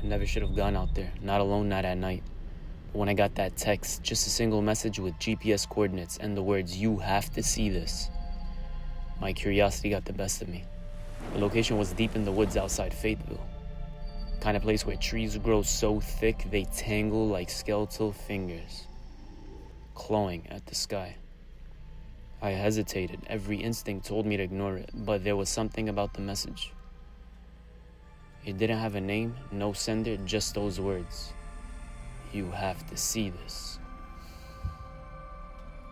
I never should have gone out there, not alone, not at night. But when I got that text, just a single message with GPS coordinates and the words, "You have to see this," my curiosity got the best of me. The location was deep in the woods outside Fayetteville. Kind of place where trees grow so thick they tangle like skeletal fingers, clawing at the sky. I hesitated. Every instinct told me to ignore it, but there was something about the message. It didn't have a name, no sender, just those words. "You have to see this."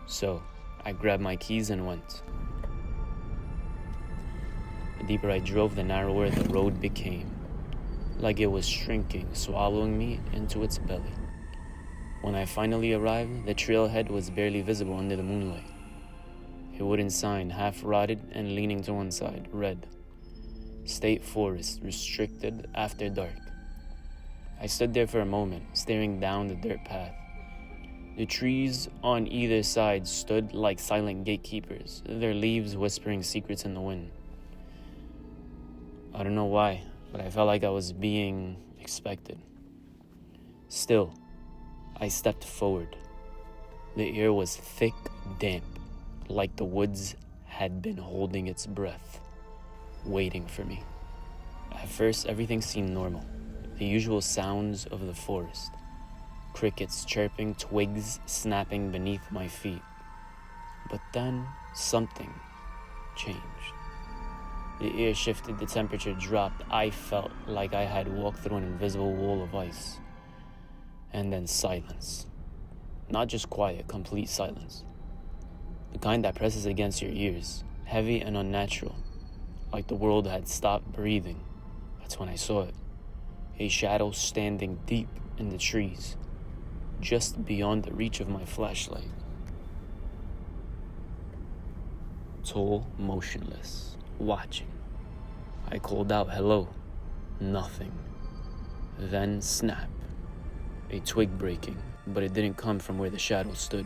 So, I grabbed my keys and went. The deeper I drove, the narrower the road became, like it was shrinking, swallowing me into its belly. When I finally arrived, the trailhead was barely visible under the moonlight. A wooden sign, half rotted and leaning to one side, read, "State Forest, restricted after dark." I stood there for a moment, staring down the dirt path. The trees on either side stood like silent gatekeepers, their leaves whispering secrets in the wind. I don't know why, but I felt like I was being expected. Still, I stepped forward. The air was thick, damp, like the woods had been holding its breath, waiting for me. At first, everything seemed normal. The usual sounds of the forest. Crickets chirping, twigs snapping beneath my feet. But then, something changed. The air shifted, the temperature dropped. I felt like I had walked through an invisible wall of ice. And then silence. Not just quiet, complete silence. The kind that presses against your ears, heavy and unnatural, like the world had stopped breathing. That's when I saw it. A shadow standing deep in the trees, just beyond the reach of my flashlight. Tall, motionless, watching. I called out, "Hello." Nothing. Then snap. A twig breaking, but it didn't come from where the shadow stood.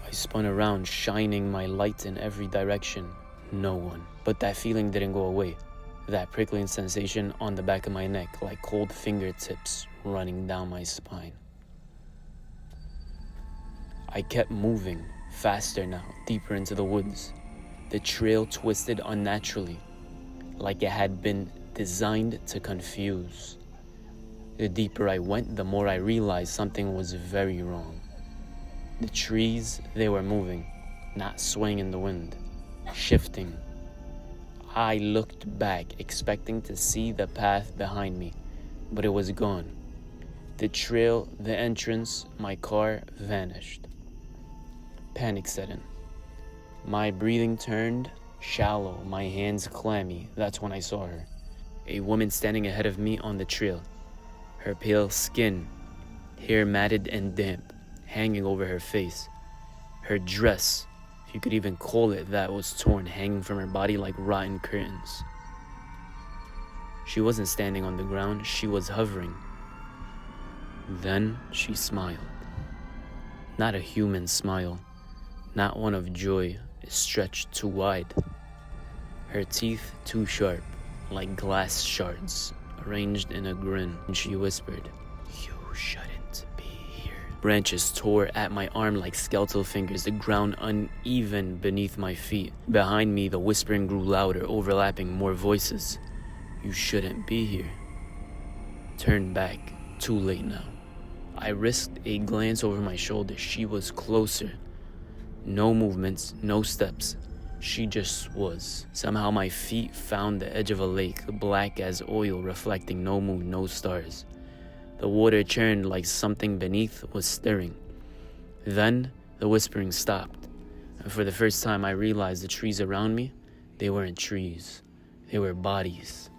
I spun around, shining my light in every direction. No one. But that feeling didn't go away. That prickling sensation on the back of my neck, like cold fingertips running down my spine. I kept moving, faster now, deeper into the woods. The trail twisted unnaturally, like it had been designed to confuse. The deeper I went, the more I realized something was very wrong. The trees, they were moving, not swaying in the wind, shifting. I looked back, expecting to see the path behind me, but it was gone. The trail, the entrance, my car vanished. Panic set in. My breathing turned shallow, my hands clammy. That's when I saw her. A woman standing ahead of me on the trail. Her pale skin, hair matted and damp, hanging over her face. Her dress, if you could even call it that, was torn, hanging from her body like rotten curtains. She wasn't standing on the ground, she was hovering. Then she smiled. Not a human smile, not one of joy, stretched too wide. Her teeth too sharp, like glass shards, arranged in a grin, and she whispered, "You shouldn't be here." Branches tore at my arm like skeletal fingers, the ground uneven beneath my feet. Behind me, the whispering grew louder, overlapping, more voices. "You shouldn't be here." Turned back, too late now. I risked a glance over my shoulder. She was closer. No movements, no steps. She just was. Somehow my feet found the edge of a lake, black as oil, reflecting no moon, no stars. The water churned like something beneath was stirring. Then the whispering stopped, and for the first time I realized the trees around me, they weren't trees. They were bodies.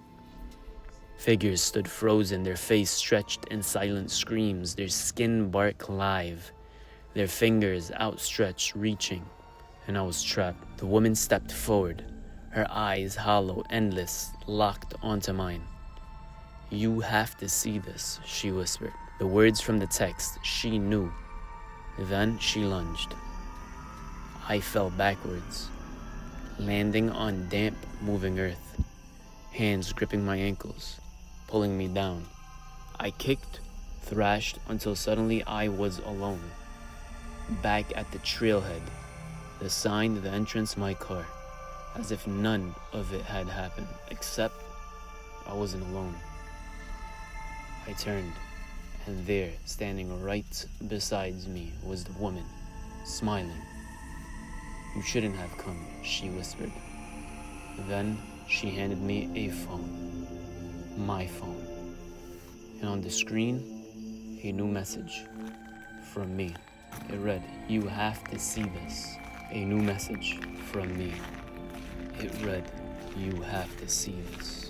Figures stood frozen, their face stretched in silent screams, their skin bark live, their fingers outstretched, reaching. And I was trapped. The woman stepped forward, her eyes hollow, endless, locked onto mine. "You have to see this," she whispered. The words from the text, she knew. Then she lunged. I fell backwards, landing on damp, moving earth, hands gripping my ankles, pulling me down. I kicked, thrashed until suddenly I was alone. Back at the trailhead, the sign, the entrance, my car, as if none of it had happened, except I wasn't alone. I turned, and there, standing right beside me, was the woman, smiling. "You shouldn't have come," she whispered. Then she handed me a phone, my phone, and on the screen, a new message from me. It read, "You have to see this." A new message from me. It read, "You have to see this."